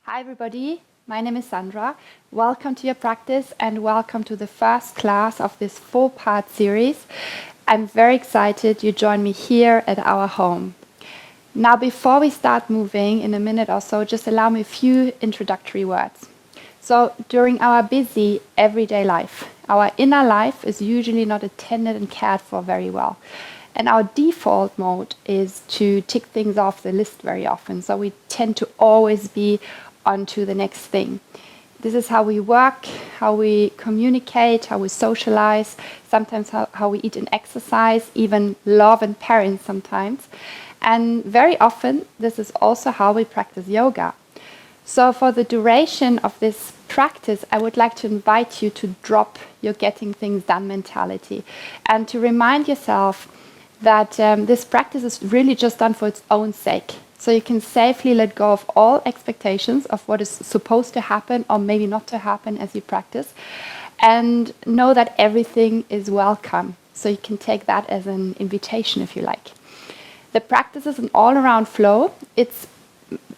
Hi everybody, my name is Sandra. Welcome to your practice and welcome to the first class of this 4-part series. I'm very excited you join me here at our home. Now before we start moving in a minute or so, just allow me a few introductory words. So during our busy everyday life, our inner life is usually not attended and cared for very well. And our default mode is to tick things off the list very often. So we tend to always be on to the next thing. This is how we work, how we communicate, how we socialize, sometimes how we eat and exercise, even love and parent sometimes. And very often, this is also how we practice yoga. So for the duration of this practice, I would like to invite you to drop your getting things done mentality and to remind yourself that this practice is really just done for its own sake. So you can safely let go of all expectations of what is supposed to happen or maybe not to happen as you practice, and know that everything is welcome. So you can take that as an invitation if you like. The practice is an all-around flow. It's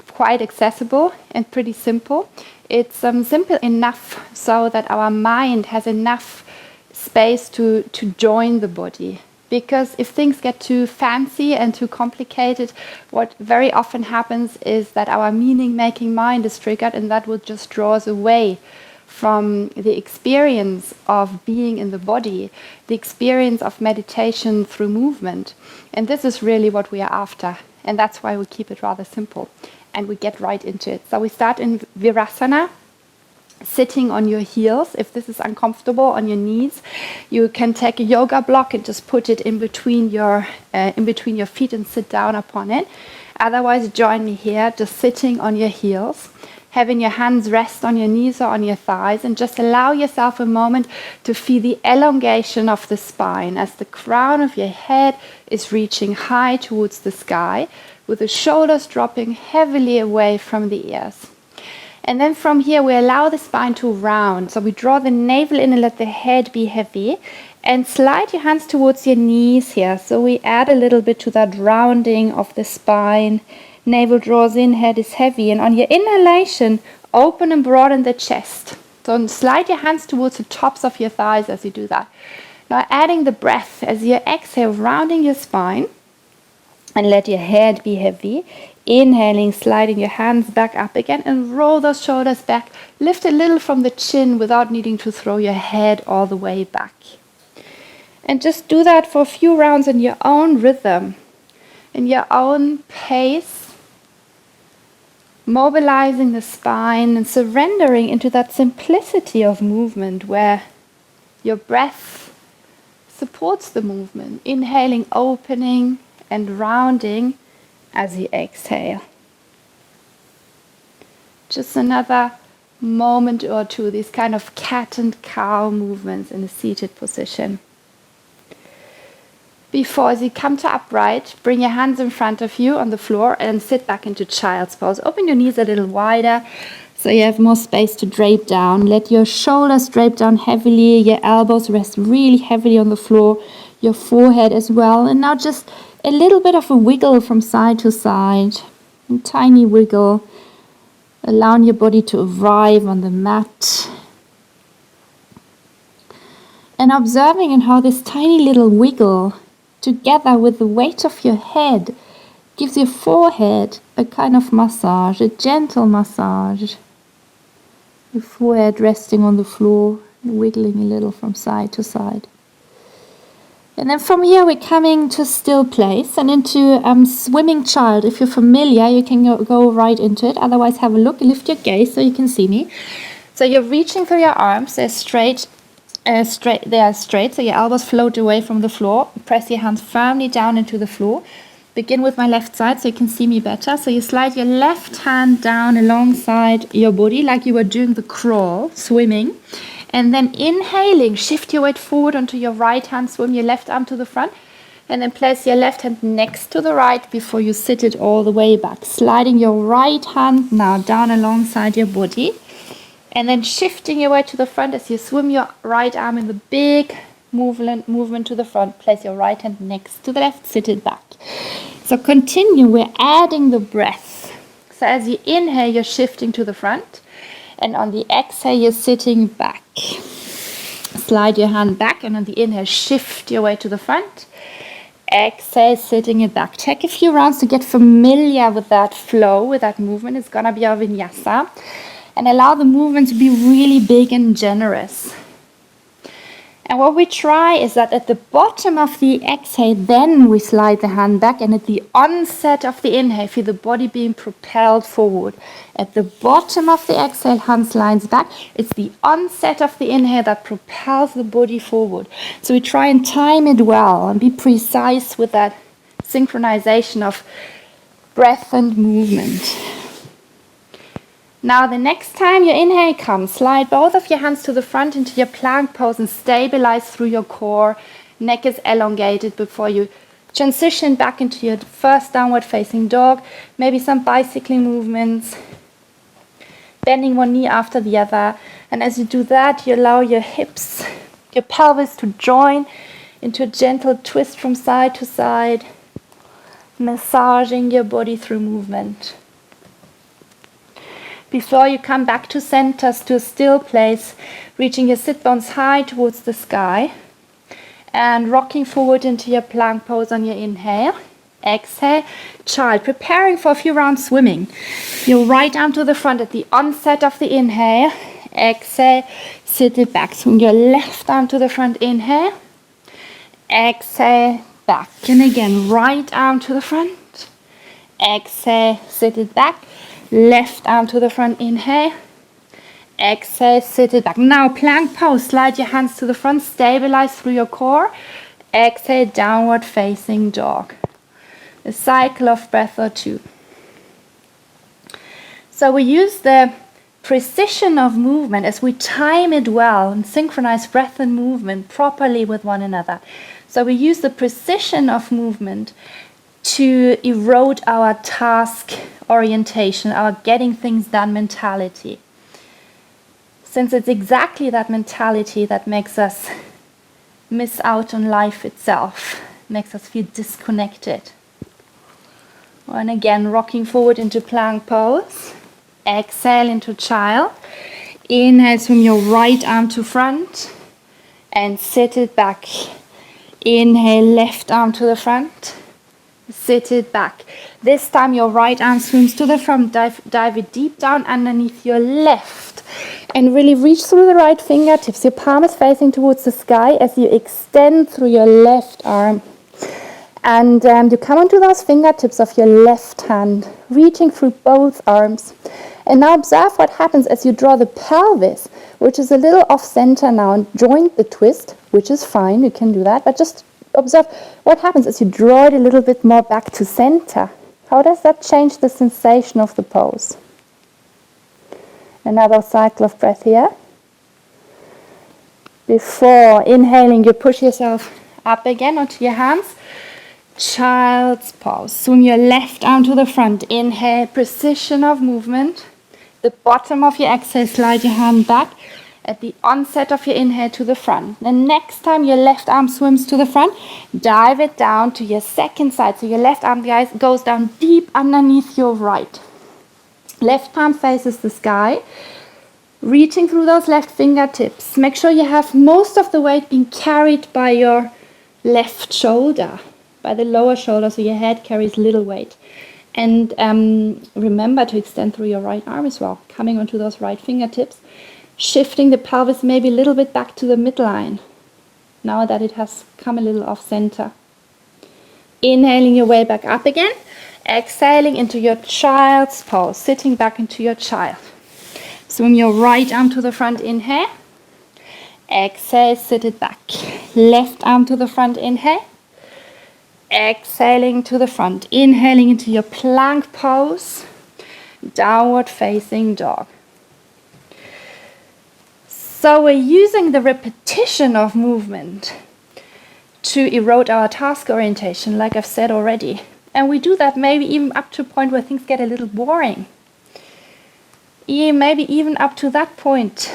quite accessible and pretty simple. It's simple enough so that our mind has enough space to join the body. Because if things get too fancy and too complicated, what very often happens is that our meaning-making mind is triggered, and that will just draw us away from the experience of being in the body, the experience of meditation through movement. And this is really what we are after. And that's why we keep it rather simple. And we get right into it. So we start in Virasana, sitting on your heels. If this is uncomfortable, on your knees, you can take a yoga block and just put it in between your feet and sit down upon it. Otherwise, join me here, just sitting on your heels, having your hands rest on your knees or on your thighs, and just allow yourself a moment to feel the elongation of the spine as the crown of your head is reaching high towards the sky, with the shoulders dropping heavily away from the ears. And then from here, we allow the spine to round. So we draw the navel in and let the head be heavy. And slide your hands towards your knees here. So we add a little bit to that rounding of the spine. Navel draws in, head is heavy. And on your inhalation, open and broaden the chest. So slide your hands towards the tops of your thighs as you do that. Now adding the breath as you exhale, rounding your spine. And let your head be heavy. Inhaling, sliding your hands back up again and roll those shoulders back. Lift a little from the chin without needing to throw your head all the way back. And just do that for a few rounds in your own rhythm, in your own pace, mobilizing the spine and surrendering into that simplicity of movement where your breath supports the movement. Inhaling, opening and rounding as you exhale. Just another moment or two, these kind of cat and cow movements in a seated position. Before, as you come to upright, bring your hands in front of you on the floor and sit back into child's pose. Open your knees a little wider so you have more space to drape down. Let your shoulders drape down heavily, your elbows rest really heavily on the floor, your forehead as well. And now just a little bit of a wiggle from side to side, a tiny wiggle, allowing your body to arrive on the mat. And observing in how this tiny little wiggle, together with the weight of your head, gives your forehead a kind of massage, a gentle massage. Your forehead resting on the floor, wiggling a little from side to side. And then from here we're coming to still place and into swimming child. If you're familiar, you can go right into it. Otherwise, have a look. Lift your gaze so you can see me. So you're reaching through your arms. They're straight. They are straight. So your elbows float away from the floor. Press your hands firmly down into the floor. Begin with my left side so you can see me better. So you slide your left hand down alongside your body like you were doing the crawl, swimming. And then inhaling, shift your weight forward onto your right hand, swim your left arm to the front, and then place your left hand next to the right before you sit it all the way back. Sliding your right hand now down alongside your body, and then shifting your weight to the front as you swim your right arm in the big movement to the front. Place your right hand next to the left, sit it back. So continue, we're adding the breath. So as you inhale, you're shifting to the front. And on the exhale, you're sitting back. Slide your hand back, and on the inhale, shift your way to the front. Exhale, sitting it back. Take a few rounds to get familiar with that flow, with that movement. It's going to be our vinyasa. And allow the movement to be really big and generous. And what we try is that at the bottom of the exhale, then we slide the hand back, and at the onset of the inhale, feel the body being propelled forward. At the bottom of the exhale, hand slides back. It's the onset of the inhale that propels the body forward. So we try and time it well and be precise with that synchronization of breath and movement. Now the next time your inhale comes, slide both of your hands to the front into your plank pose and stabilize through your core. Neck is elongated before you transition back into your first downward facing dog. Maybe some bicycling movements, bending one knee after the other. And as you do that, you allow your hips, your pelvis to join into a gentle twist from side to side, massaging your body through movement. Before you come back to center, to a still place, reaching your sit bones high towards the sky and rocking forward into your plank pose on your inhale. Exhale, child, preparing for a few rounds swimming. Your right arm to the front at the onset of the inhale. Exhale, sit it back. Swing your left arm to the front, inhale. Exhale, back. And again, right arm to the front. Exhale, sit it back. Left arm to the front, inhale. Exhale, sit it back. Now plank pose, slide your hands to the front, stabilize through your core. Exhale, downward facing dog. A cycle of breath or two. So we use the precision of movement as we time it well and synchronize breath and movement properly with one another. So we use the precision of movement to erode our task orientation, our getting things done mentality. Since it's exactly that mentality that makes us miss out on life itself, makes us feel disconnected. And again, rocking forward into plank pose. Exhale into child. Inhale, swing your right arm to front and sit it back. Inhale, left arm to the front. Sit it back. This time your right arm swims to the front. Dive it deep down underneath your left. And really reach through the right fingertips. Your palm is facing towards the sky as you extend through your left arm. And you come onto those fingertips of your left hand, reaching through both arms. And now observe what happens as you draw the pelvis, which is a little off center now, and joint the twist, which is fine, you can do that, but just observe what happens as you draw it a little bit more back to center. How does that change the sensation of the pose? Another cycle of breath here. Before inhaling, you push yourself up again onto your hands. Child's pose. Swing your left arm to the front. Inhale, precision of movement. The bottom of your exhale, slide your hand back. At the onset of your inhale to the front. The next time your left arm swims to the front, dive it down to your second side. So your left arm, guys, goes down deep underneath your right. Left palm faces the sky. Reaching through those left fingertips. Make sure you have most of the weight being carried by your left shoulder, by the lower shoulder, so your head carries little weight. And remember to extend through your right arm as well, coming onto those right fingertips. Shifting the pelvis maybe a little bit back to the midline, now that it has come a little off center. Inhaling your way back up again. Exhaling into your child's pose, sitting back into your child. Swing your right arm to the front, inhale. Exhale, sit it back. Left arm to the front, inhale. Exhaling to the front. Inhaling into your plank pose. Downward facing dog. So we're using the repetition of movement to erode our task orientation, like I've said already. And we do that maybe even up to a point where things get a little boring. Maybe even up to that point.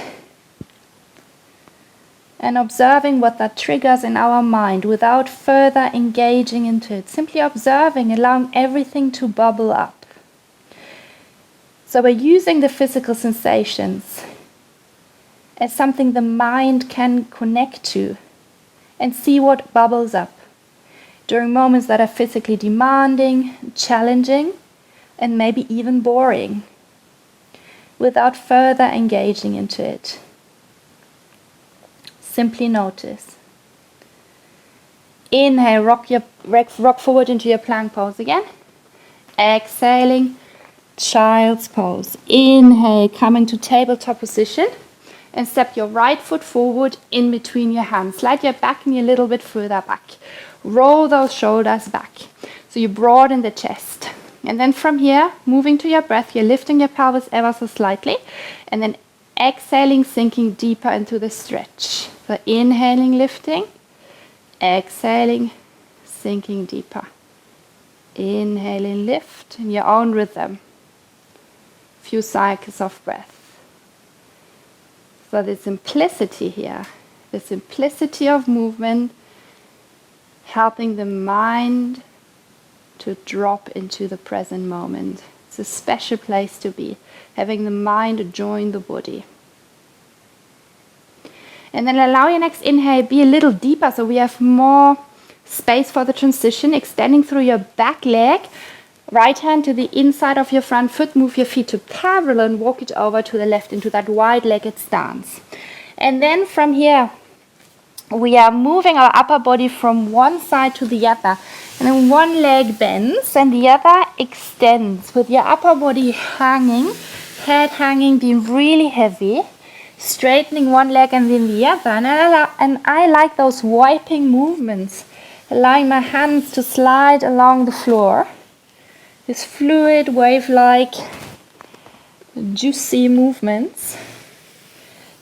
And observing what that triggers in our mind without further engaging into it. Simply observing, allowing everything to bubble up. So we're using the physical sensations as something the mind can connect to and see what bubbles up during moments that are physically demanding, challenging, and maybe even boring, without further engaging into it. Simply notice. Inhale, rock forward into your plank pose again. Exhaling, child's pose. Inhale, coming to tabletop position, and step your right foot forward in between your hands. Slide your back knee a little bit further back. Roll those shoulders back. So you broaden the chest. And then from here, moving to your breath, you're lifting your pelvis ever so slightly. And then exhaling, sinking deeper into the stretch. So inhaling, lifting. Exhaling, sinking deeper. Inhaling, lift in your own rhythm. Few cycles of breath. So the simplicity here, the simplicity of movement, helping the mind to drop into the present moment. It's a special place to be, having the mind join the body. And then allow your next inhale, be a little deeper so we have more space for the transition, extending through your back leg. Right hand to the inside of your front foot, move your feet to parallel and walk it over to the left into that wide-legged stance. And then from here, we are moving our upper body from one side to the other. And then one leg bends and the other extends with your upper body hanging, head hanging, being really heavy, straightening one leg and then the other. And I like those wiping movements, allowing my hands to slide along the floor. This fluid, wave-like, juicy movements.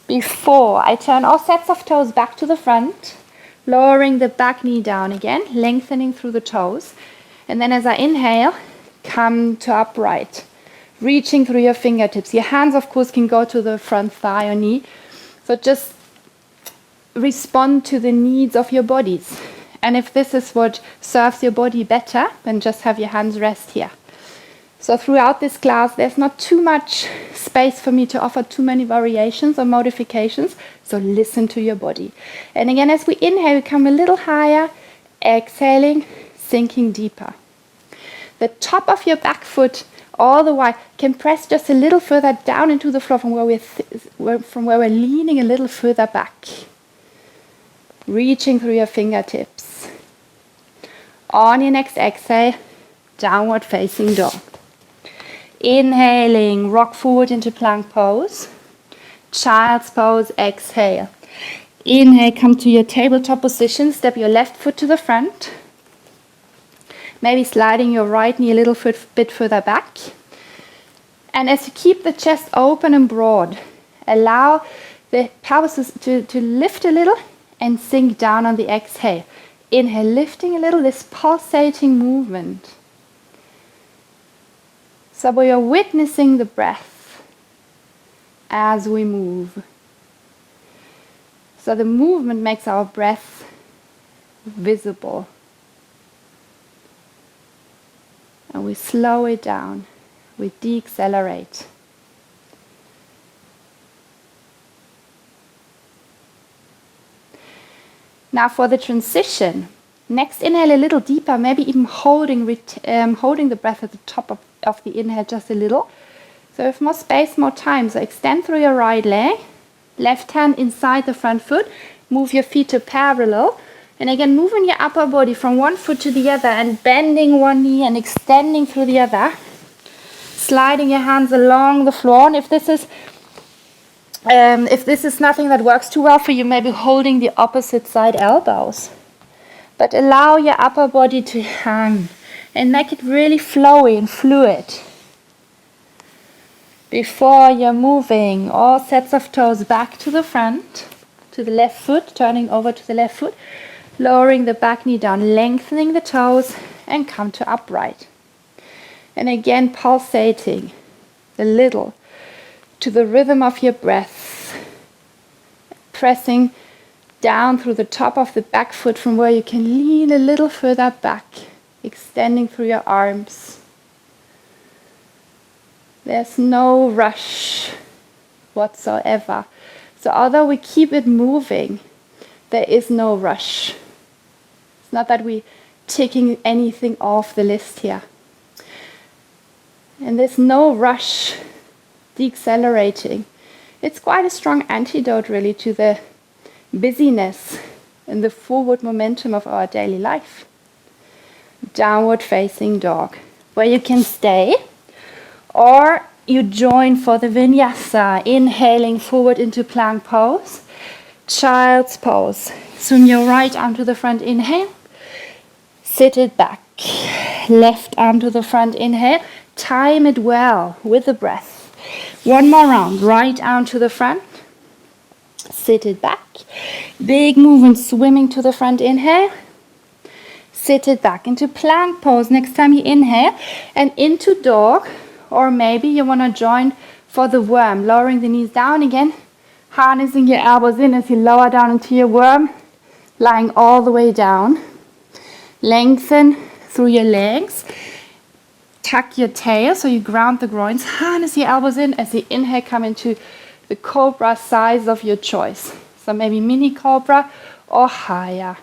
Before I turn all sets of toes back to the front, lowering the back knee down again, lengthening through the toes. And then as I inhale, come to upright, reaching through your fingertips. Your hands, of course, can go to the front thigh or knee. So just respond to the needs of your bodies. And if this is what serves your body better, then just have your hands rest here. So throughout this class, there's not too much space for me to offer too many variations or modifications. So listen to your body. And again, as we inhale, we come a little higher, exhaling, sinking deeper. The top of your back foot all the while can press just a little further down into the floor from where we're leaning a little further back. Reaching through your fingertips. On your next exhale, downward facing dog. Inhaling, rock forward into plank pose. Child's pose, exhale. Inhale, come to your tabletop position. Step your left foot to the front. Maybe sliding your right knee a little bit further back. And as you keep the chest open and broad, allow the pelvis to lift a little and sink down on the exhale. Inhale, lifting a little, this pulsating movement. So we are witnessing the breath as we move. So the movement makes our breath visible. And we slow it down, we decelerate. Now for the transition, next inhale a little deeper, maybe even holding the breath at the top of the inhale just a little. So we have more space, more time. So extend through your right leg, left hand inside the front foot, move your feet to parallel. And again, moving your upper body from one foot to the other and bending one knee and extending through the other. Sliding your hands along the floor. And if this is nothing that works too well for you, maybe holding the opposite side elbows. But allow your upper body to hang and make it really flowy and fluid. Before you're moving all sets of toes back to the front, to the left foot, turning over to the left foot, lowering the back knee down, lengthening the toes, and come to upright. And again, pulsating a little to the rhythm of your breath, pressing down through the top of the back foot from where you can lean a little further back, extending through your arms. There's no rush whatsoever. So although we keep it moving, there is no rush. It's not that we're ticking anything off the list here. And there's no rush, decelerating. It's quite a strong antidote really to the busyness and the forward momentum of our daily life. Downward facing dog, where you can stay or you join for the vinyasa, inhaling forward into plank pose, child's pose. Swing your right arm to the front, inhale, sit it back, left arm to the front, inhale, time it well with the breath. One more round, right arm to the front, sit it back, big movement, swimming to the front, inhale, sit it back into plank pose. Next time you inhale and into dog, or maybe you want to join for the worm, lowering the knees down again, harnessing your elbows in as you lower down into your worm, lying all the way down. Lengthen through your legs, tuck your tail so you ground the groins, harness your elbows in as you inhale, come into the cobra size of your choice. So maybe mini cobra or higher.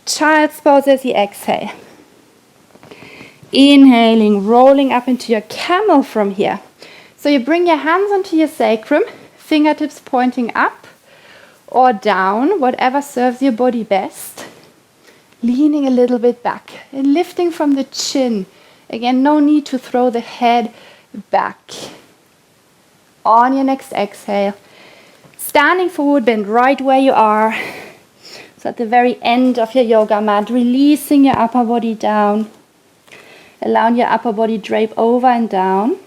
Child's pose as you exhale. Inhaling, rolling up into your camel from here. So you bring your hands onto your sacrum, fingertips pointing up or down, whatever serves your body best. Leaning a little bit back and lifting from the chin. Again, no need to throw the head back. On your next exhale, standing forward, bend right where you are. So at the very end of your yoga mat, releasing your upper body down. Allowing your upper body drape over and down.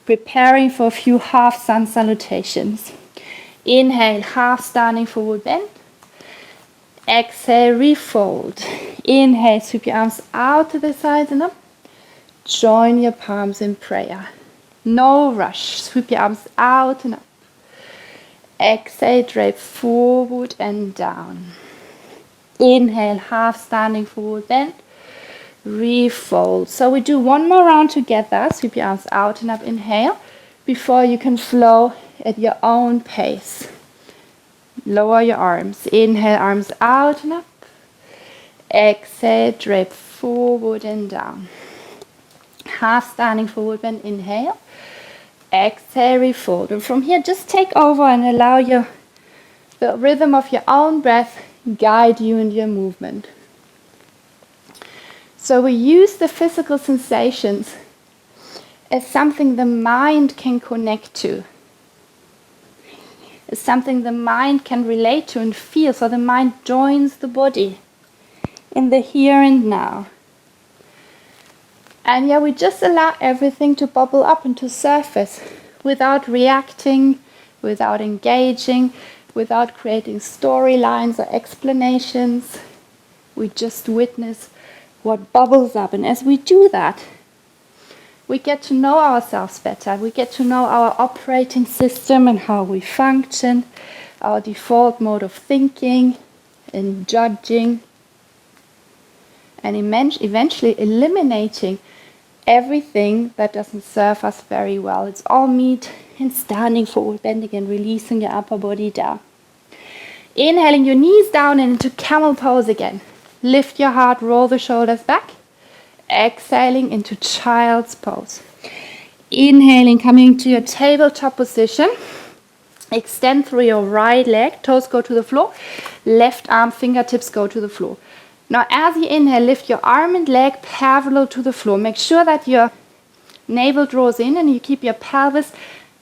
Preparing for a few half sun salutations. Inhale, half standing forward bend. Exhale, refold. Inhale, sweep your arms out to the sides and up. Join your palms in prayer. No rush. Sweep your arms out and up. Exhale, drape forward and down. Inhale, half standing forward bend. Refold. So we do one more round together. Sweep your arms out and up. Inhale. Before you can flow at your own pace. Lower your arms. Inhale, arms out and up. Exhale, drape forward and down. Half standing forward bend. Inhale. Exhale, refold. And from here, just take over and allow the rhythm of your own breath guide you in your movement. So we use the physical sensations as something the mind can connect to. As something the mind can relate to and feel. So the mind joins the body in the here and now. And we just allow everything to bubble up and to surface without reacting, without engaging, without creating storylines or explanations. We just witness what bubbles up. And as we do that, we get to know ourselves better. We get to know our operating system and how we function, our default mode of thinking and judging, and eventually eliminating everything that doesn't serve us very well. It's all meat and standing forward, bending and releasing your upper body down. Inhaling your knees down and into camel pose again. Lift your heart, roll the shoulders back. Exhaling into child's pose. Inhaling, coming to your tabletop position. Extend through your right leg, toes go to the floor. Left arm, fingertips go to the floor. Now as you inhale, lift your arm and leg parallel to the floor. Make sure that your navel draws in and you keep your pelvis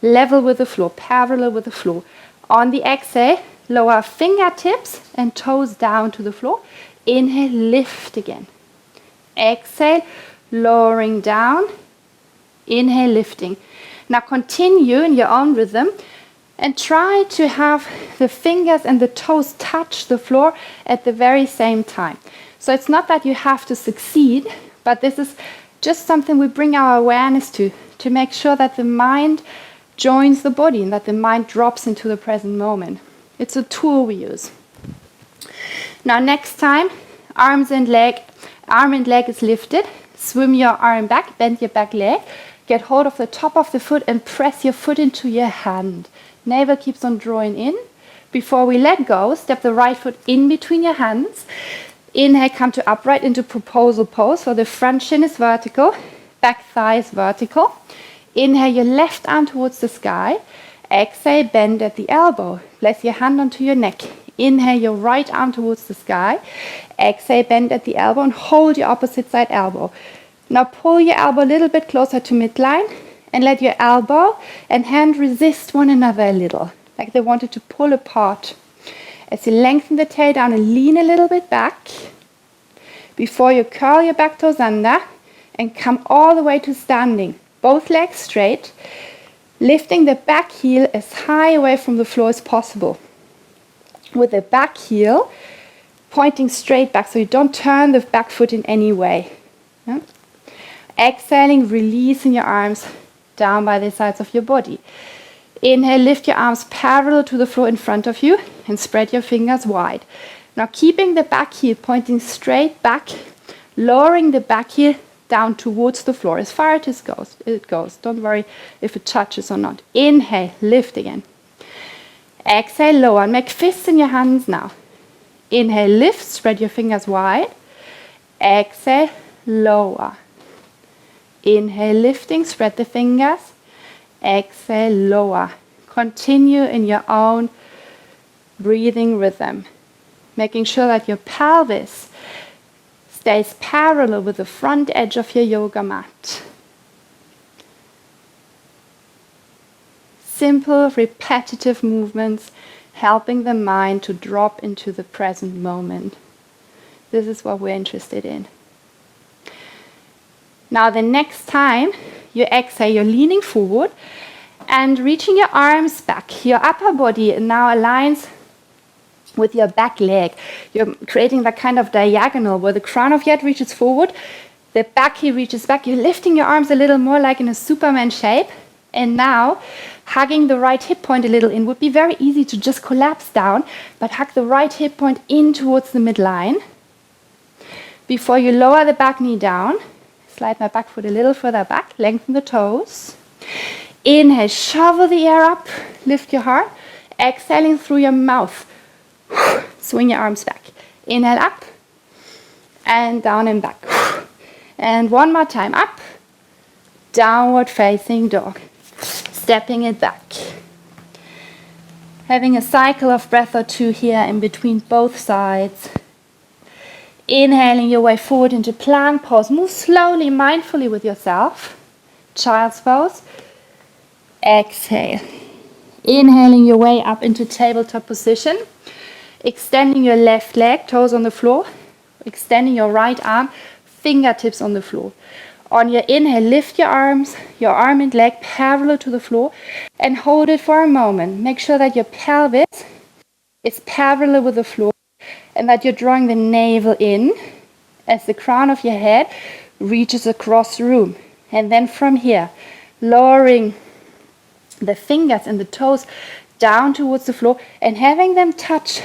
level with the floor, parallel with the floor. On the exhale, lower fingertips and toes down to the floor. Inhale, lift again. Exhale, lowering down. Inhale, lifting. Now continue in your own rhythm and try to have the fingers and the toes touch the floor at the very same time. So it's not that you have to succeed, but this is just something we bring our awareness to make sure that the mind joins the body and that the mind drops into the present moment. It's a tool we use. Now next time, arm and leg is lifted. Swim your arm back, bend your back leg. Get hold of the top of the foot and press your foot into your hand. Navel keeps on drawing in. Before we let go, step the right foot in between your hands. Inhale, come to upright into proposal pose. So the front shin is vertical, back thigh is vertical. Inhale, your left arm towards the sky. Exhale, bend at the elbow. Place your hand onto your neck. Inhale, your right arm towards the sky. Exhale, bend at the elbow and hold your opposite side elbow. Now pull your elbow a little bit closer to midline and let your elbow and hand resist one another a little, like they wanted to pull apart. As you lengthen the tail down and lean a little bit back, before you curl your back toes under and come all the way to standing. Both legs straight, lifting the back heel as high away from the floor as possible. With the back heel pointing straight back, so you don't turn the back foot in any way. Yeah? Exhaling, releasing your arms down by the sides of your body. Inhale, lift your arms parallel to the floor in front of you and spread your fingers wide. Now keeping the back heel pointing straight back, lowering the back heel down towards the floor as far as it goes. Don't worry if it touches or not. Inhale, lift again. Exhale, lower, and make fists in your hands now. Inhale, lift, spread your fingers wide. Exhale, lower. Inhale, lifting, spread the fingers. Exhale, lower. Continue in your own breathing rhythm, making sure that your pelvis stays parallel with the front edge of your yoga mat. Simple, repetitive movements helping the mind to drop into the present moment. This is what we're interested in. Now the next time you exhale, you're leaning forward and reaching your arms back. Your upper body now aligns with your back leg. You're creating that kind of diagonal where the crown of your head reaches forward, the back heel reaches back. You're lifting your arms a little more like in a Superman shape. And now, hugging the right hip point a little in would be very easy to just collapse down, but hug the right hip point in towards the midline. Before you lower the back knee down, slide my back foot a little further back, lengthen the toes. Inhale, shovel the air up, lift your heart. Exhaling through your mouth, swing your arms back. Inhale up and down and back. And one more time, up, downward facing dog. Stepping it back. Having a cycle of breath or two here in between both sides. Inhaling your way forward into plank pose. Move slowly, mindfully with yourself. Child's pose. Exhale. Inhaling your way up into tabletop position. Extending your left leg, toes on the floor. Extending your right arm, fingertips on the floor. On your inhale, lift your arms, your arm and leg parallel to the floor and hold it for a moment. Make sure that your pelvis is parallel with the floor and that you're drawing the navel in as the crown of your head reaches across the room. And then from here, lowering the fingers and the toes down towards the floor and having them touch,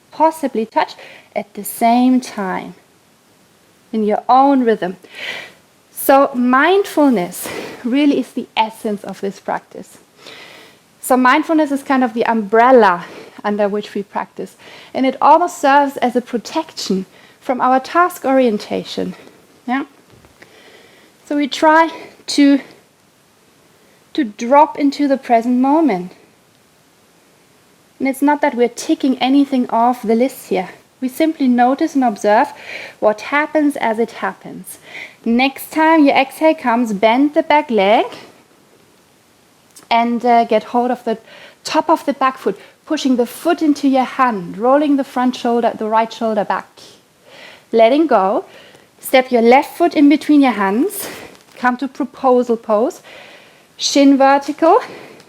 possibly touch at the same time in your own rhythm. So mindfulness really is the essence of this practice. So mindfulness is kind of the umbrella under which we practice. And it almost serves as a protection from our task orientation. Yeah? So we try to drop into the present moment. And it's not that we're ticking anything off the list here. We simply notice and observe what happens as it happens. Next time your exhale comes, bend the back leg and get hold of the top of the back foot, pushing the foot into your hand, rolling the front shoulder, the right shoulder back. Letting go, step your left foot in between your hands, come to proposal pose, shin vertical,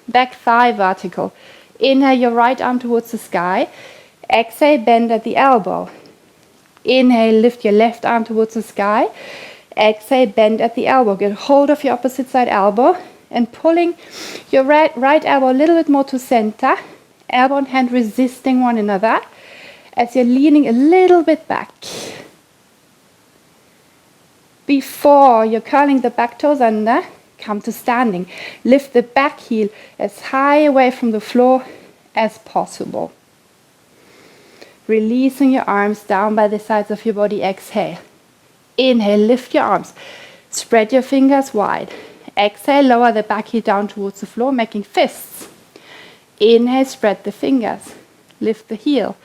back thigh vertical. Inhale your right arm towards the sky. Exhale, bend at the elbow. Inhale, lift your left arm towards the sky. Exhale, bend at the elbow. Get hold of your opposite side elbow and pulling your right elbow a little bit more to center. Elbow and hand resisting one another as you're leaning a little bit back. Before you're curling the back toes under, come to standing. Lift the back heel as high away from the floor as possible. Releasing your arms down by the sides of your body. Exhale. Inhale, lift your arms. Spread your fingers wide. Exhale, lower the back heel down towards the floor, making fists. Inhale, spread the fingers. Lift the heel.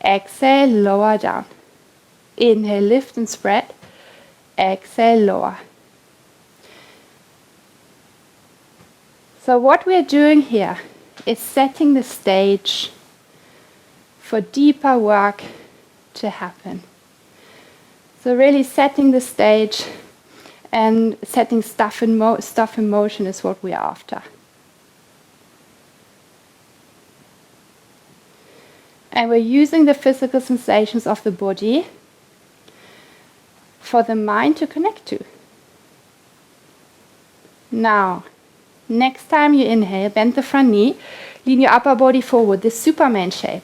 Exhale, lower down. Inhale, lift and spread. Exhale, lower. So what we're doing here is setting the stage for deeper work to happen. So really setting the stage and setting stuff in motion is what we're after. And we're using the physical sensations of the body for the mind to connect to. Now, next time you inhale, bend the front knee, lean your upper body forward, this Superman shape.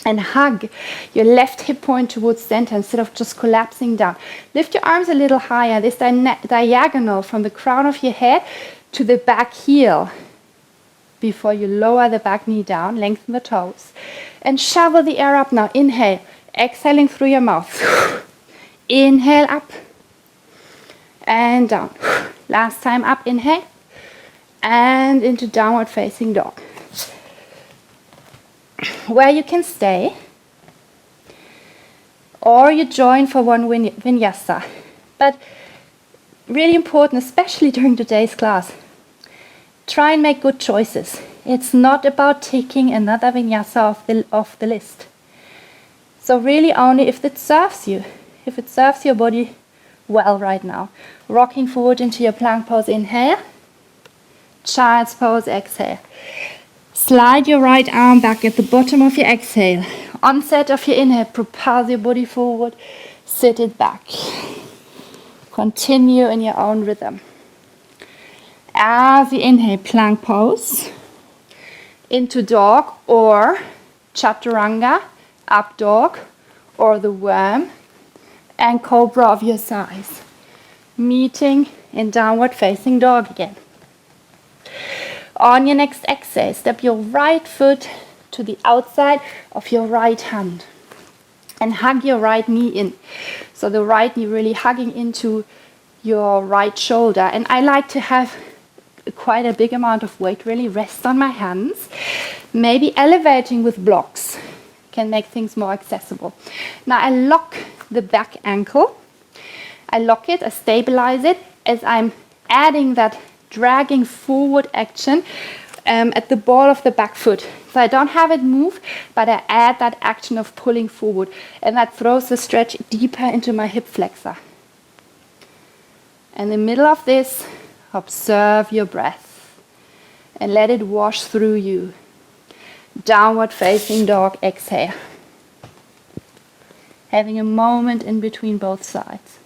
And hug your left hip point towards center instead of just collapsing down. Lift your arms a little higher, this diagonal from the crown of your head to the back heel. Before you lower the back knee down, lengthen the toes. And shovel the air up now. Inhale, exhaling through your mouth. Inhale up and down. Last time up, inhale. And into downward facing dog. Where you can stay, or you join for one vinyasa. But really important, especially during today's class, try and make good choices. It's not about taking another vinyasa off the list. So really only if it serves you, if it serves your body well right now. Rocking forward into your plank pose, inhale. Child's pose, exhale. Slide your right arm back at the bottom of your exhale. Onset of your inhale, propel your body forward, sit it back. Continue in your own rhythm. As you inhale, plank pose, into dog or chaturanga, up dog, or the worm, and cobra of your size. Meeting in downward facing dog again. On your next exhale, step your right foot to the outside of your right hand and hug your right knee in. So the right knee really hugging into your right shoulder. And I like to have quite a big amount of weight really rest on my hands. Maybe elevating with blocks can make things more accessible. Now I lock the back ankle. I lock it, I stabilize it as I'm adding that dragging forward action at the ball of the back foot. So I don't have it move, but I add that action of pulling forward, and that throws the stretch deeper into my hip flexor. In the middle of this, observe your breath and let it wash through you. Downward facing dog, exhale. Having a moment in between both sides.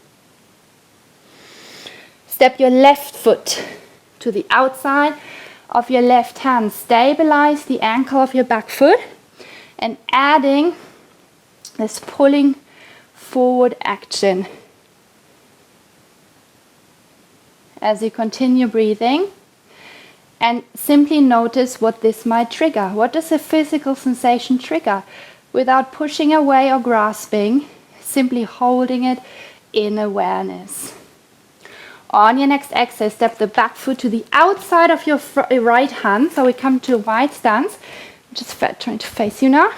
Step your left foot to the outside of your left hand. Stabilize the ankle of your back foot and adding this pulling forward action. As you continue breathing, and simply notice what this might trigger. What does a physical sensation trigger? Without pushing away or grasping, simply holding it in awareness. On your next exhale, step the back foot to the outside of your right hand. So we come to a wide stance. Just trying to face you now.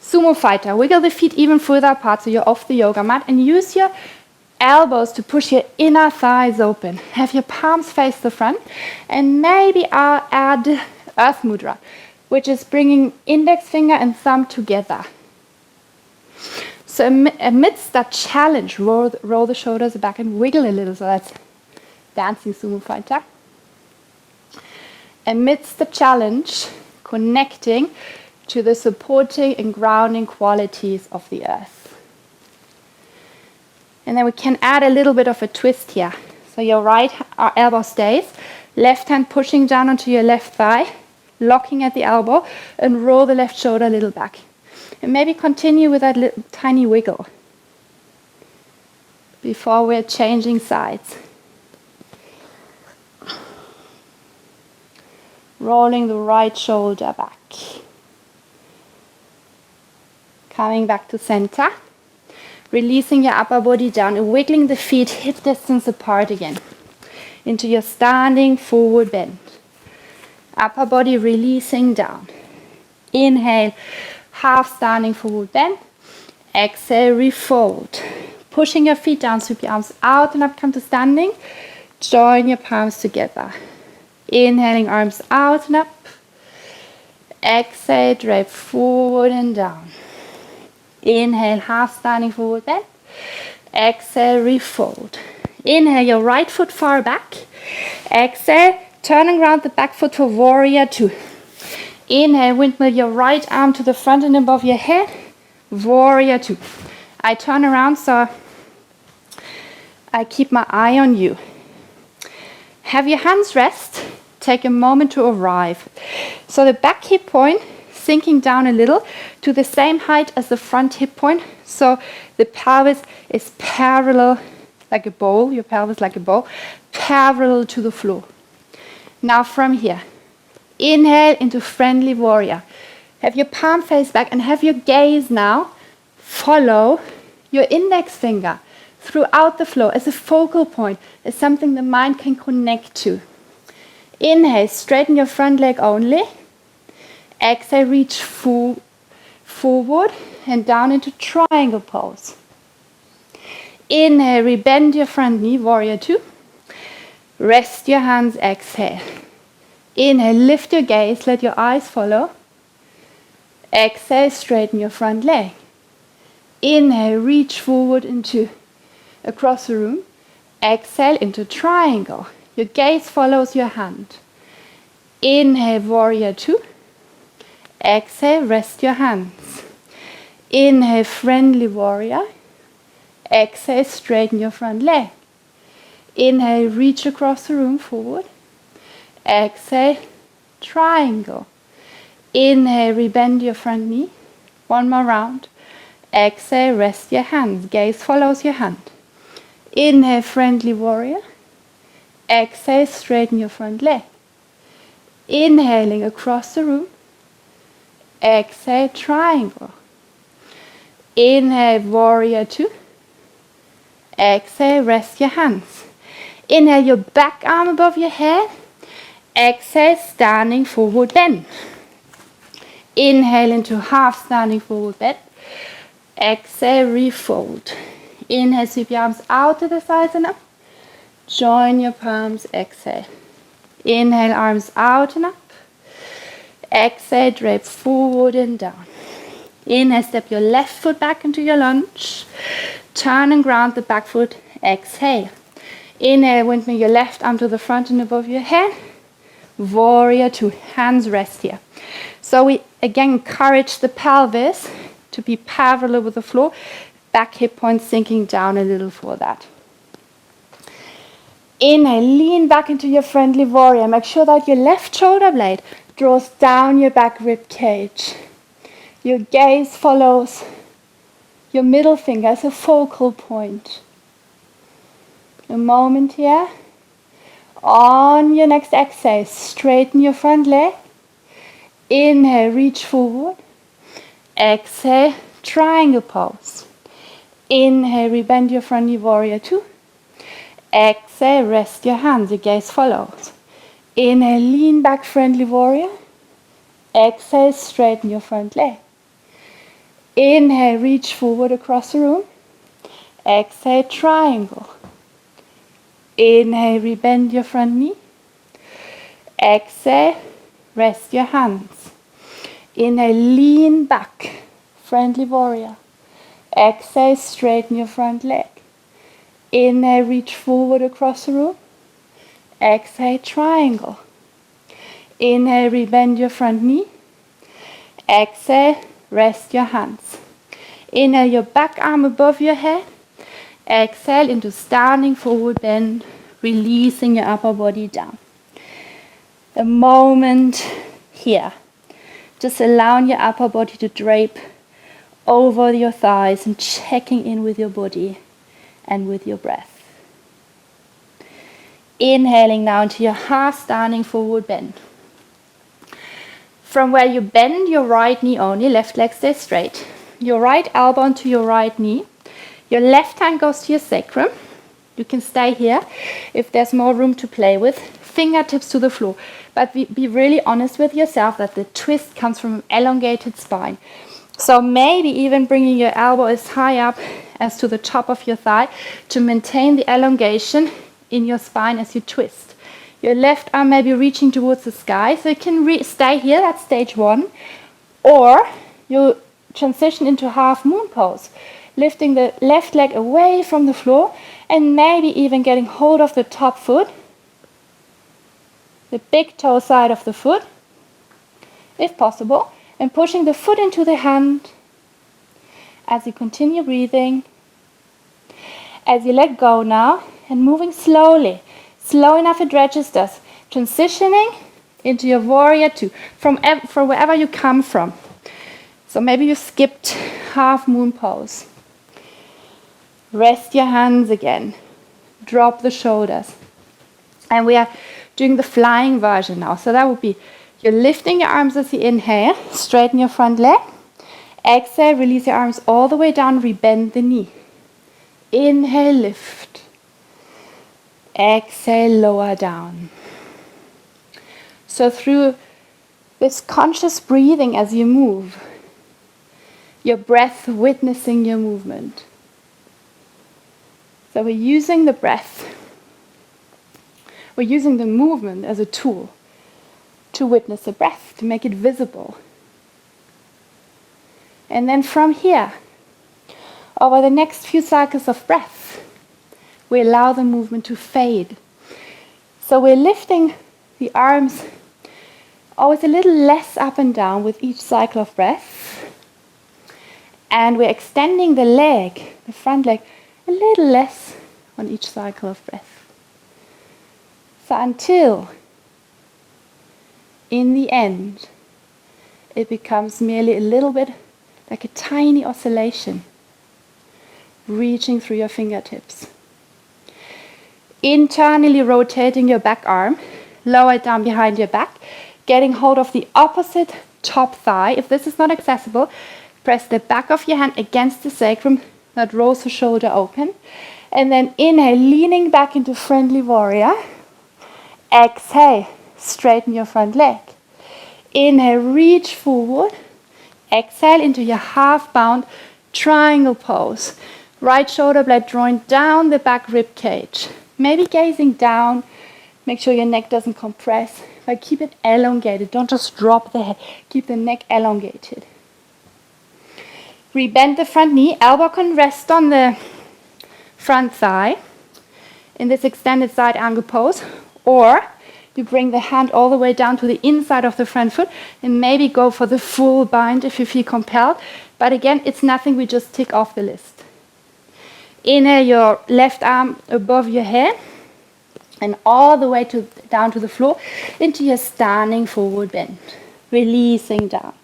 Sumo fighter. Wiggle the feet even further apart so you're off the yoga mat. And use your elbows to push your inner thighs open. Have your palms face the front. And maybe I'll add Earth Mudra, which is bringing index finger and thumb together. So amidst that challenge, roll the shoulders back and wiggle a little. So that's dancing sumo fighter. Amidst the challenge, connecting to the supporting and grounding qualities of the earth. And then we can add a little bit of a twist here. So your right elbow stays, left hand pushing down onto your left thigh, locking at the elbow, and roll the left shoulder a little back. And maybe continue with that little, tiny wiggle before we're changing sides. Rolling the right shoulder back. Coming back to center. Releasing your upper body down and wiggling the feet hip distance apart again. Into your standing forward bend. Upper body releasing down. Inhale, half standing forward bend. Exhale, refold. Pushing your feet down, sweep your arms out and up, come to standing. Join your palms together. Inhaling, arms out and up. Exhale, drape forward and down. Inhale, half standing forward bend. Exhale, refold. Inhale, your right foot far back. Exhale, turn and ground the back foot for warrior two. Inhale, windmill your right arm to the front and above your head. Warrior two. I turn around so I keep my eye on you. Have your hands rest. Take a moment to arrive. So the back hip point sinking down a little to the same height as the front hip point. So the pelvis is parallel like a bowl, your pelvis like a bowl, parallel to the floor. Now from here, inhale into friendly warrior. Have your palm face back and have your gaze now follow your index finger throughout the floor as a focal point, as something the mind can connect to. Inhale, straighten your front leg only. Exhale, reach forward and down into triangle pose. Inhale, rebend your front knee, warrior two. Rest your hands, exhale. Inhale, lift your gaze, let your eyes follow. Exhale, straighten your front leg. Inhale, reach forward into across the room. Exhale into triangle. Your gaze follows your hand. Inhale, warrior two. Exhale, rest your hands. Inhale, friendly warrior. Exhale, straighten your front leg. Inhale, reach across the room forward. Exhale, triangle. Inhale, rebend your front knee. One more round. Exhale, rest your hands. Gaze follows your hand. Inhale, friendly warrior. Exhale, straighten your front leg. Inhaling across the room. Exhale, triangle. Inhale, warrior two. Exhale, rest your hands. Inhale, your back arm above your head. Exhale, standing forward bend. Inhale into half standing forward bend. Exhale, refold. Inhale, sweep your arms out to the sides and up. Join your palms, exhale. Inhale, arms out and up. Exhale, drape forward and down. Inhale, step your left foot back into your lunge. Turn and ground the back foot, exhale. Inhale, windmill your left arm to the front and above your head. Warrior two, hands rest here. So we again encourage the pelvis to be parallel with the floor. Back hip point sinking down a little for that. Inhale, lean back into your friendly warrior. Make sure that your left shoulder blade draws down your back rib cage. Your gaze follows your middle finger as a focal point. A moment here. On your next exhale, straighten your front leg. Inhale, reach forward. Exhale, triangle pose. Inhale, rebend your front knee, warrior two. Exhale, rest your hands, your gaze follows. Inhale, lean back, friendly warrior. Exhale, straighten your front leg. Inhale, reach forward across the room. Exhale, triangle. Inhale, rebend your front knee. Exhale, rest your hands. Inhale, lean back, friendly warrior. Exhale, straighten your front leg. Inhale, reach forward across the room. Exhale, triangle. Inhale, rebend your front knee. Exhale, rest your hands. Inhale, your back arm above your head. Exhale into standing forward bend, releasing your upper body down. A moment here. Just allowing your upper body to drape over your thighs and checking in with your body and with your breath. Inhaling now into your half standing forward bend. From where you bend your right knee only, left leg stays straight. Your right elbow onto your right knee. Your left hand goes to your sacrum. You can stay here if there's more room to play with. Fingertips to the floor. But be really honest with yourself that the twist comes from an elongated spine. So maybe even bringing your elbow as high up as to the top of your thigh to maintain the elongation in your spine as you twist. Your left arm may be reaching towards the sky, so you can stay here, that's stage 1. Or you transition into half moon pose, lifting the left leg away from the floor and maybe even getting hold of the top foot, the big toe side of the foot, if possible, and pushing the foot into the hand as you continue breathing. As you let go now and moving slowly, slow enough it registers, transitioning into your warrior 2 from wherever you come from. So maybe you skipped half moon pose. Rest your hands again. Drop the shoulders. And we are doing the flying version now. So that would be you're lifting your arms as you inhale, straighten your front leg. Exhale, release your arms all the way down, rebend the knee. Inhale, lift. Exhale, lower down. So through this conscious breathing as you move, your breath witnessing your movement. So we're using the breath, we're using the movement as a tool to witness the breath, to make it visible. And then from here, over the next few cycles of breath, we allow the movement to fade. So we're lifting the arms always a little less up and down with each cycle of breath. And we're extending the leg, the front leg, a little less on each cycle of breath. So until, in the end, it becomes merely a little bit like a tiny oscillation, reaching through your fingertips. Internally rotating your back arm, lower it down behind your back, getting hold of the opposite top thigh. If this is not accessible, press the back of your hand against the sacrum, that rolls the shoulder open. And then inhale, leaning back into friendly warrior. Exhale, straighten your front leg. Inhale, reach forward. Exhale into your half bound triangle pose. Right shoulder blade drawing down the back rib cage. Maybe gazing down. Make sure your neck doesn't compress. But keep it elongated. Don't just drop the head. Keep the neck elongated. Rebend the front knee. Elbow can rest on the front thigh in this extended side angle pose. Or you bring the hand all the way down to the inside of the front foot and maybe go for the full bind if you feel compelled. But again, it's nothing we just tick off the list. Inhale your left arm above your head and all the way down to the floor into your standing forward bend. Releasing down.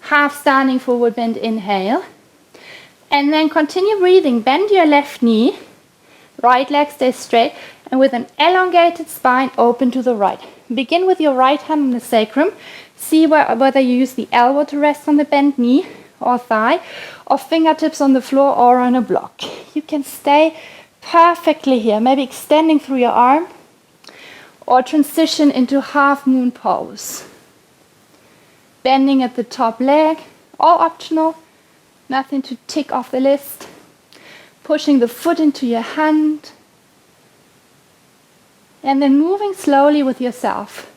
Half standing forward bend, inhale. And then continue breathing. Bend your left knee. Right leg stays straight. And with an elongated spine, open to the right. Begin with your right hand on the sacrum. See whether you use the elbow to rest on the bent knee or thigh, or fingertips on the floor or on a block. You can stay perfectly here, maybe extending through your arm, or transition into half moon pose. Bending at the top leg, all optional, nothing to tick off the list. Pushing the foot into your hand. And then moving slowly with yourself.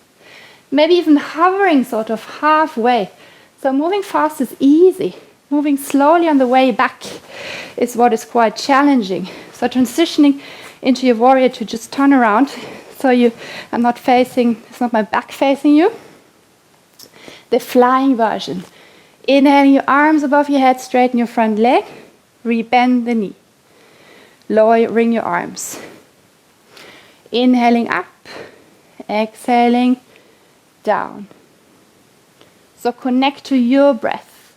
Maybe even hovering sort of halfway. So moving fast is easy. Moving slowly on the way back is what is quite challenging. So transitioning into your warrior to just turn around. So I'm not facing, it's not my back facing you. The flying version. Inhaling your arms above your head, straighten your front leg. Rebend the knee. Lowering your arms. Inhaling up, exhaling down. So connect to your breath,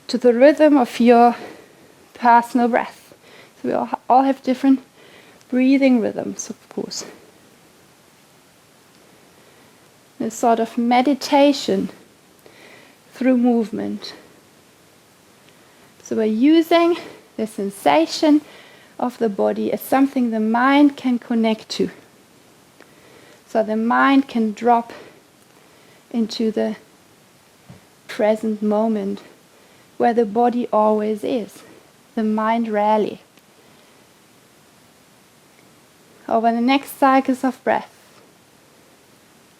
to the rhythm of your personal breath. So we all have different breathing rhythms, of course. a sort of meditation through movement. So we're using the sensation of the body as something the mind can connect to. So the mind can drop into the present moment where the body always is, the mind rarely. Over the next cycles of breath,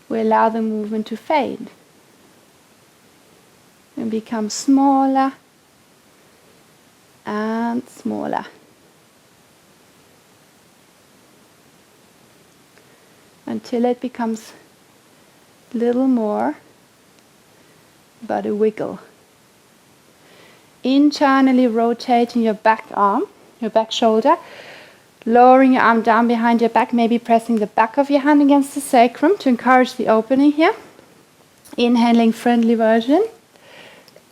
we allow the movement to fade and become smaller and smaller. Until it becomes little more but a wiggle. Internally rotating your back arm, your back shoulder, lowering your arm down behind your back, maybe pressing the back of your hand against the sacrum to encourage the opening here. Inhaling, friendly version.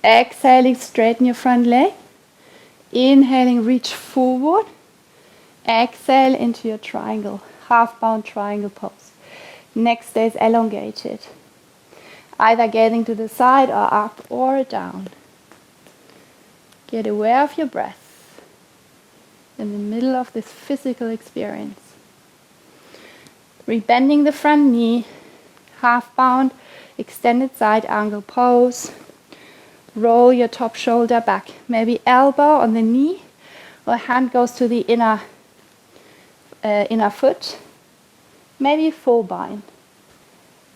Exhaling, straighten your front leg. Inhaling, reach forward. Exhale into your triangle, half-bound triangle pose. Neck stays elongated, either getting to the side or up or down. Get aware of your breath in the middle of this physical experience. Rebending the front knee, half-bound, extended side angle pose. Roll your top shoulder back, maybe elbow on the knee, or hand goes to the inner foot, maybe full bind.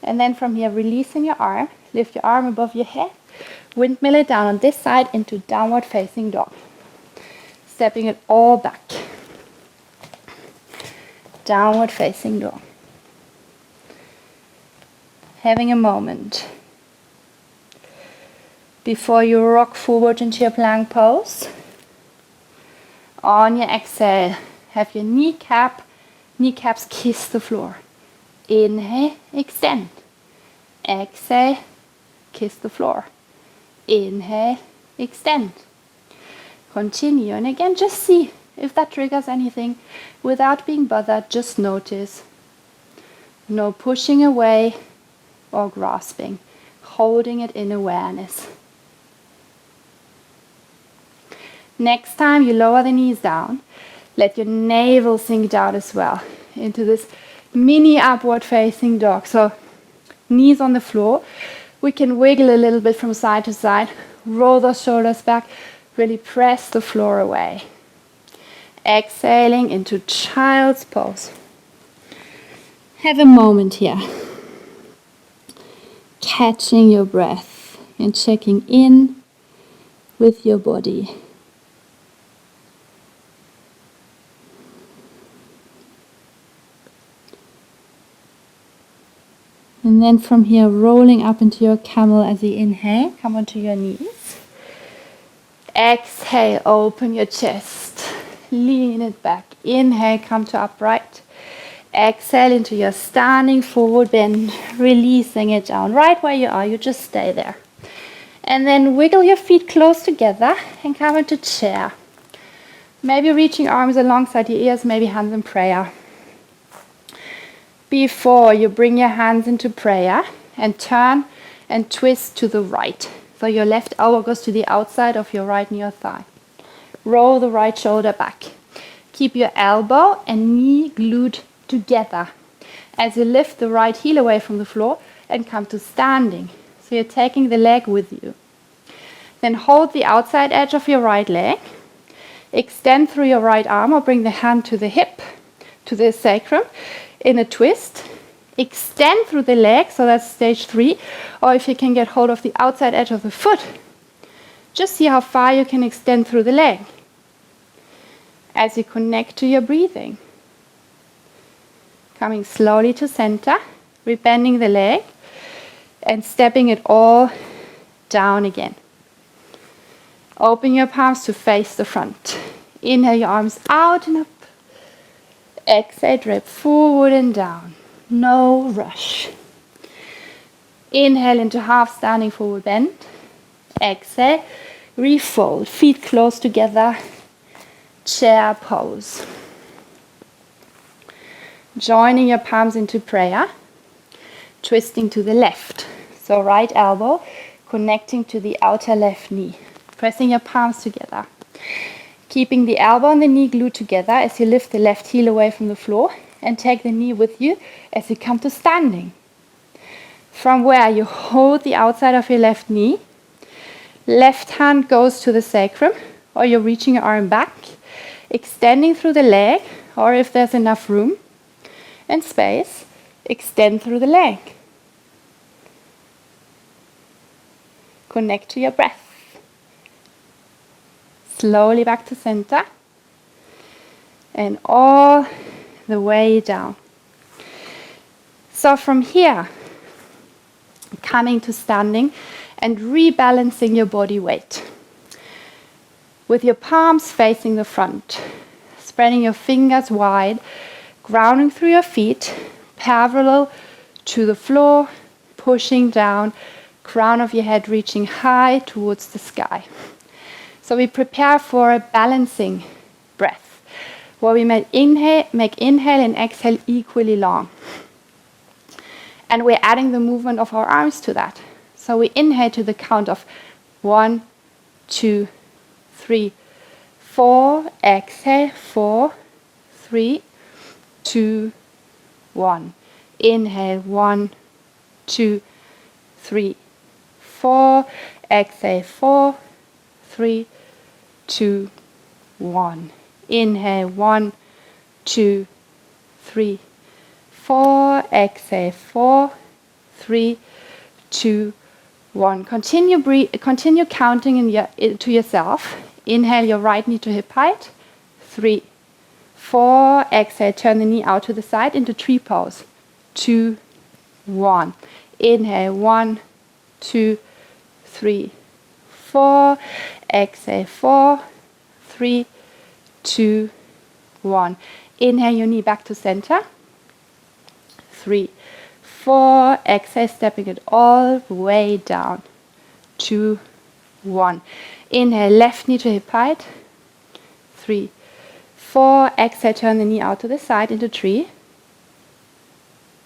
And then from here, releasing your arm, lift your arm above your head, windmill it down on this side into downward facing dog. Stepping it all back. Downward facing dog. Having a moment before you rock forward into your plank pose. On your exhale, have your kneecaps kiss the floor. Inhale, extend. Exhale, kiss the floor. Inhale, extend. Continue, and again, just see if that triggers anything without being bothered. Just notice. No pushing away or grasping. Holding it in awareness. Next time you lower the knees down, let your navel sink down as well into this mini upward facing dog. So knees on the floor. We can wiggle a little bit from side to side. Roll those shoulders back. Really press the floor away. Exhaling into child's pose. Have a moment here. Catching your breath and checking in with your body. And then from here, rolling up into your camel as you inhale. Come onto your knees. Exhale, open your chest. Lean it back. Inhale, come to upright. Exhale into your standing forward bend. Releasing it down. Right where you are, you just stay there. And then wiggle your feet close together and come into chair. Maybe reaching arms alongside your ears, maybe hands in prayer. Before you bring your hands into prayer and turn and twist to the right. So your left elbow goes to the outside of your right knee or thigh. Roll the right shoulder back. Keep your elbow and knee glued together as you lift the right heel away from the floor and come to standing. So you're taking the leg with you. Then hold the outside edge of your right leg. Extend through your right arm or bring the hand to the hip, to the sacrum. In a twist, extend through the leg, so that's stage 3, or if you can get hold of the outside edge of the foot, just see how far you can extend through the leg as you connect to your breathing. Coming slowly to center, rebending the leg and stepping it all down again. Open your palms to face the front. Inhale your arms out and up. Exhale, drape forward and down. No rush. Inhale into half standing forward bend. Exhale, refold. Feet close together. Chair pose. Joining your palms into prayer. twisting to the left. So right elbow connecting to the outer left knee. Pressing your palms together. Keeping the elbow and the knee glued together as you lift the left heel away from the floor and take the knee with you as you come to standing. From where you hold the outside of your left knee, left hand goes to the sacrum, or you're reaching your arm back, extending through the leg, or if there's enough room and space, extend through the leg. Connect to your breath. Slowly back to center and all the way down. So from here, coming to standing and rebalancing your body weight. With your palms facing the front, spreading your fingers wide, grounding through your feet, parallel to the floor, pushing down, crown of your head reaching high towards the sky. So we prepare for a balancing breath, where we make inhale and exhale equally long. And we're adding the movement of our arms to that. So we inhale to the count of 1, 2, 3, 4. Exhale, 4, 3, 2, 1. Inhale, 1, 2, 3, 4. Exhale, 4, 3, 2, 1. Inhale, 1, 2, 3, 4. Exhale, 4, 3, 2, 1. Continue counting to yourself. Inhale your right knee to hip height. 3, 4. Exhale, turn the knee out to the side into tree pose. 2, 1. Inhale, 1, 2, 3, 4. Exhale, 4, 3, 2, 1. Inhale your knee back to center. 3, 4. Exhale, stepping it all the way down. 2, 1. Inhale, left knee to hip height. 3, 4. Exhale, turn the knee out to the side into tree.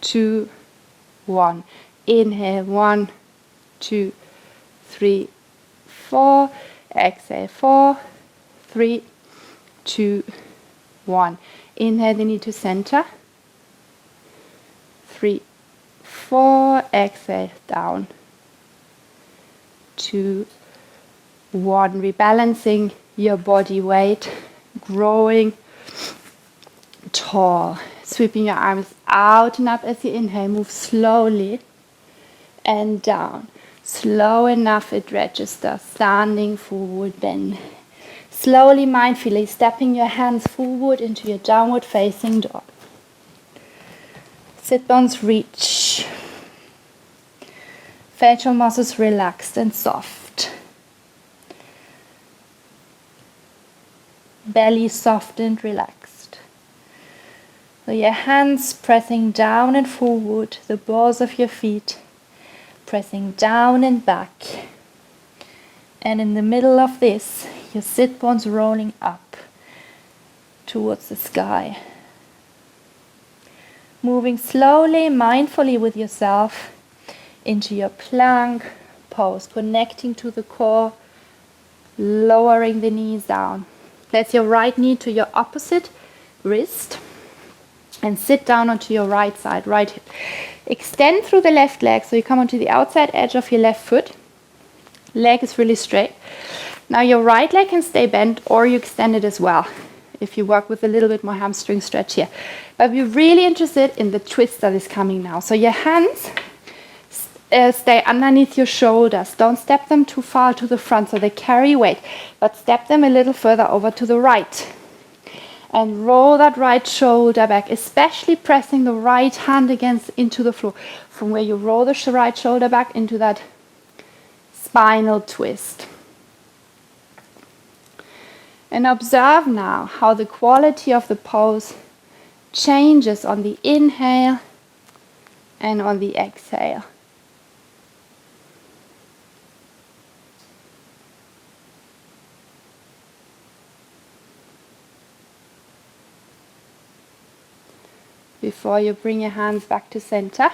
2, 1. Inhale, 1, 2, 3, 4. Exhale, 4, 3, 2, 1. Inhale the knee to center. 3, 4. Exhale, down. 2, 1. Rebalancing your body weight, growing tall. Sweeping your arms out and up as you inhale. Move slowly and down. Slow enough it registers. Standing forward bend. Slowly, mindfully stepping your hands forward into your downward facing dog. Sit bones reach. Facial muscles relaxed and soft. Belly soft and relaxed. So your hands pressing down and forward, the balls of your feet pressing down and back. And in the middle of this, your sit bones rolling up towards the sky. Moving slowly, mindfully with yourself into your plank pose, connecting to the core, lowering the knees down. Place your right knee to your opposite wrist and sit down onto your right side, right hip. Extend through the left leg, so you come onto the outside edge of your left foot. Leg is really straight. Now your right leg can stay bent, or you extend it as well if you work with a little bit more hamstring stretch here. But we're really interested in the twist that is coming now. So your hands stay underneath your shoulders. Don't step them too far to the front so they carry weight, but step them a little further over to the right. And roll that right shoulder back, especially pressing the right hand into the floor. From where you roll the right shoulder back into that spinal twist. And observe now how the quality of the pose changes on the inhale and on the exhale. Before you bring your hands back to center,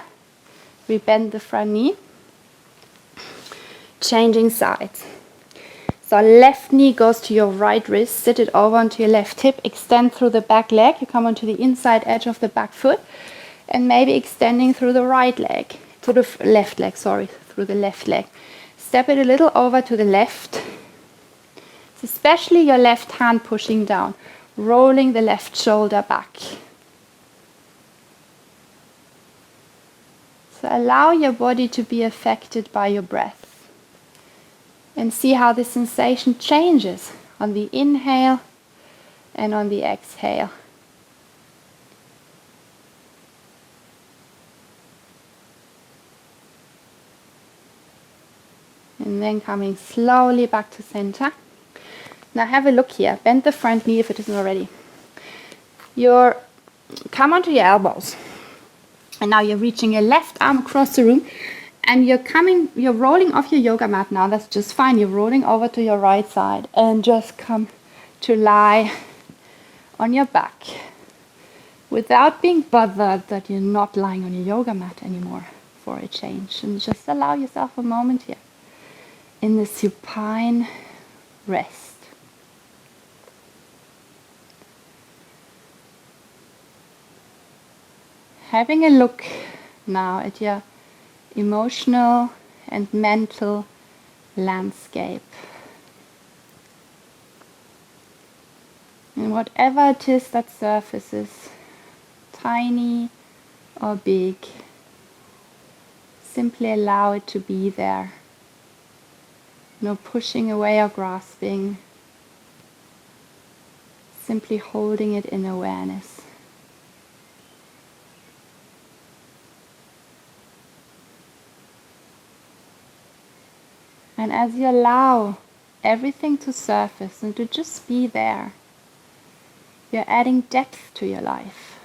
We bend the front knee, changing sides. So left knee goes to your right wrist, sit it over onto your left hip, extend through the back leg, you come onto the inside edge of the back foot, and maybe extending through the right leg, through the left leg, through the left leg. Step it a little over to the left. It's especially your left hand pushing down, rolling the left shoulder back. So allow your body to be affected by your breath. And see how the sensation changes on the inhale and on the exhale. And then coming slowly back to center. Now have a look here. Bend the front knee if it isn't already. Come onto your elbows. And now you're reaching your left arm across the room. And you're rolling off your yoga mat now. That's just fine. You're rolling over to your right side. And just come to lie on your back. Without being bothered that you're not lying on your yoga mat anymore for a change. And just allow yourself a moment here in the supine rest. Having a look now at your emotional and mental landscape. And whatever it is that surfaces, tiny or big, simply allow it to be there. No pushing away or grasping, simply holding it in awareness. And as you allow everything to surface and to just be there, you're adding depth to your life.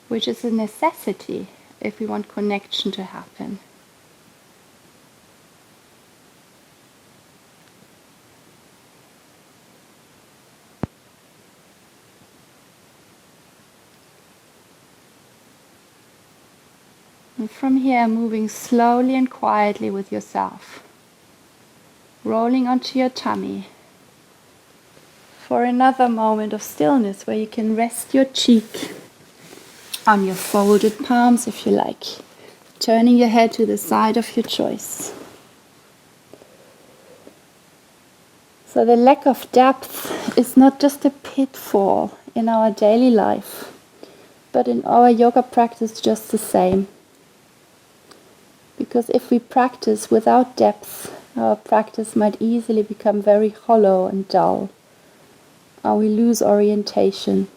Which is a necessity if we want connection to happen. And from here, moving slowly and quietly with yourself, rolling onto your tummy for another moment of stillness where you can rest your cheek on your folded palms if you like, turning your head to the side of your choice. So the lack of depth is not just a pitfall in our daily life, but in our yoga practice just the same. Because if we practice without depth, our practice might easily become very hollow and dull, or we lose orientation.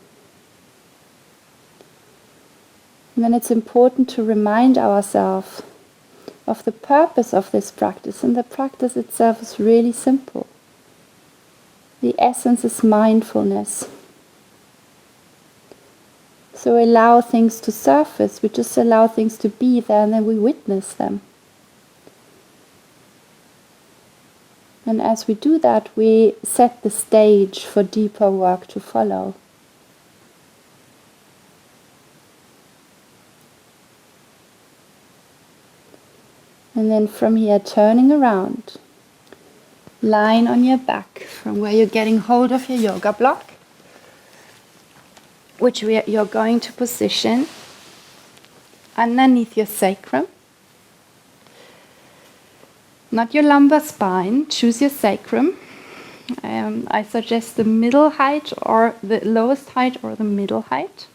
And then it's important to remind ourselves of the purpose of this practice, and the practice itself is really simple. The essence is mindfulness. So allow things to surface, we just allow things to be there and then we witness them. And as we do that, we set the stage for deeper work to follow. And then from here, turning around, lying on your back from where you're getting hold of your yoga block, which you're going to position underneath your sacrum. Not your lumbar spine, choose your sacrum. I suggest the middle height or the lowest height or the middle height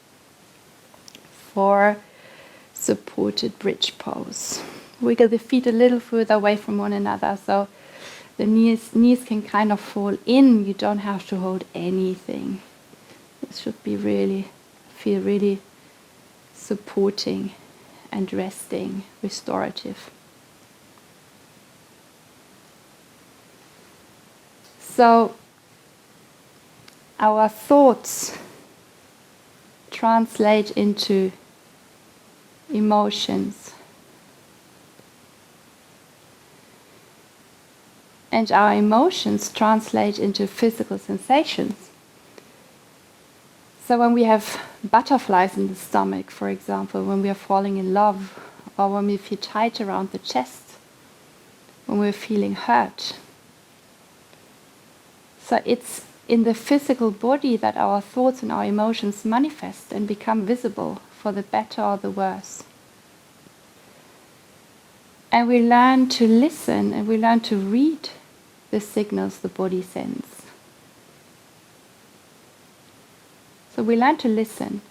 for supported bridge pose. Wiggle the feet a little further away from one another so the knees can kind of fall in. You don't have to hold anything. It should feel really supporting and resting, restorative. So our thoughts translate into emotions. And our emotions translate into physical sensations. So when we have butterflies in the stomach, for example, when we are falling in love, or when we feel tight around the chest, when we're feeling hurt. So it's in the physical body that our thoughts and our emotions manifest and become visible for the better or the worse. And we learn to listen and we learn to read the signals the body sends. So we learn to listen.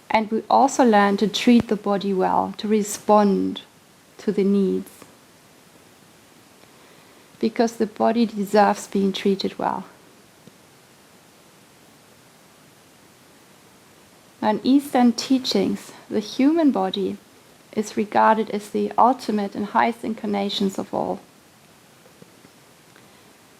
And we also learn to treat the body well, to respond to the needs. Because the body deserves being treated well. Now, in Eastern teachings, the human body is regarded as the ultimate and highest incarnations of all.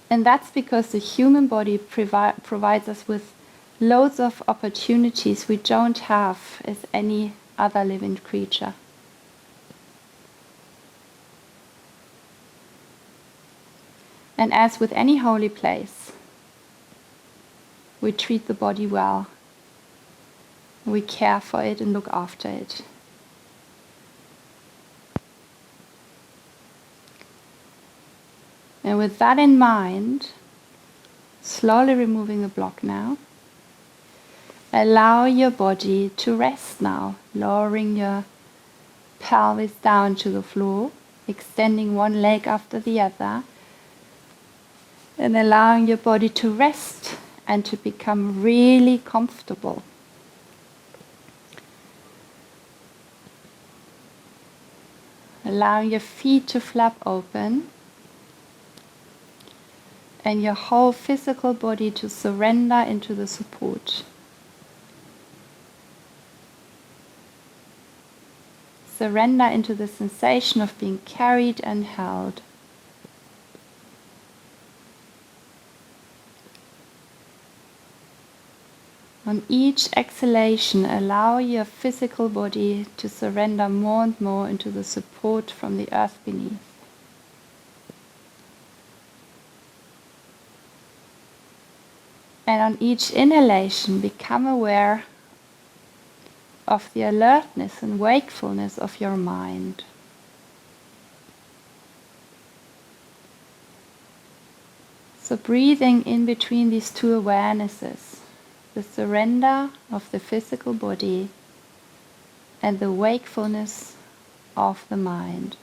And that's because the human body provides us with loads of opportunities we don't have as any other living creature. And as with any holy place, we treat the body well. We care for it and look after it. And with that in mind, slowly removing the block now, allow your body to rest now, lowering your pelvis down to the floor, extending one leg after the other, and allowing your body to rest and to become really comfortable. Allowing your feet to flap open and your whole physical body to surrender into the support. Surrender into the sensation of being carried and held. On each exhalation, allow your physical body to surrender more and more into the support from the earth beneath. And on each inhalation, become aware of the alertness and wakefulness of your mind. So breathing in between these two awarenesses, the surrender of the physical body and the wakefulness of the mind.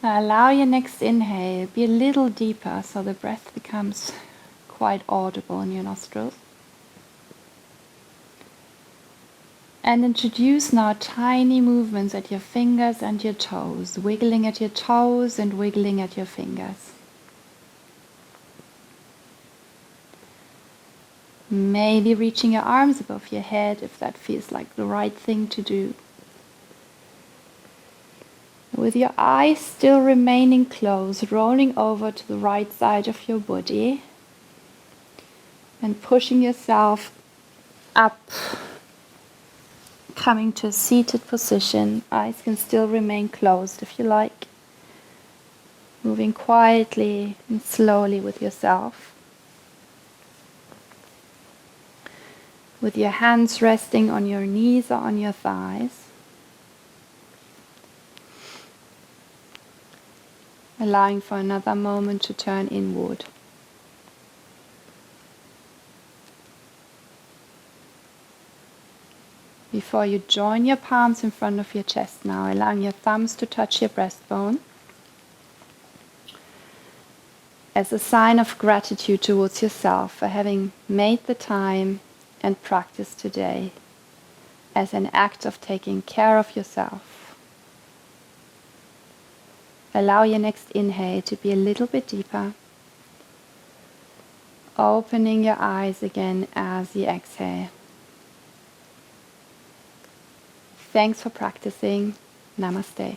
Now allow your next inhale, be a little deeper so the breath becomes quite audible in your nostrils. And introduce now tiny movements at your fingers and your toes, wiggling at your toes and wiggling at your fingers. Maybe reaching your arms above your head if that feels like the right thing to do. With your eyes still remaining closed, rolling over to the right side of your body and pushing yourself up, coming to a seated position. Eyes can still remain closed if you like. Moving quietly and slowly with yourself. with your hands resting on your knees or on your thighs. Allowing for another moment to turn inward. Before you join your palms in front of your chest now, allowing your thumbs to touch your breastbone as a sign of gratitude towards yourself for having made the time and practice today, as an act of taking care of yourself. Allow your next inhale to be a little bit deeper, opening your eyes again as you exhale. Thanks for practicing. Namaste.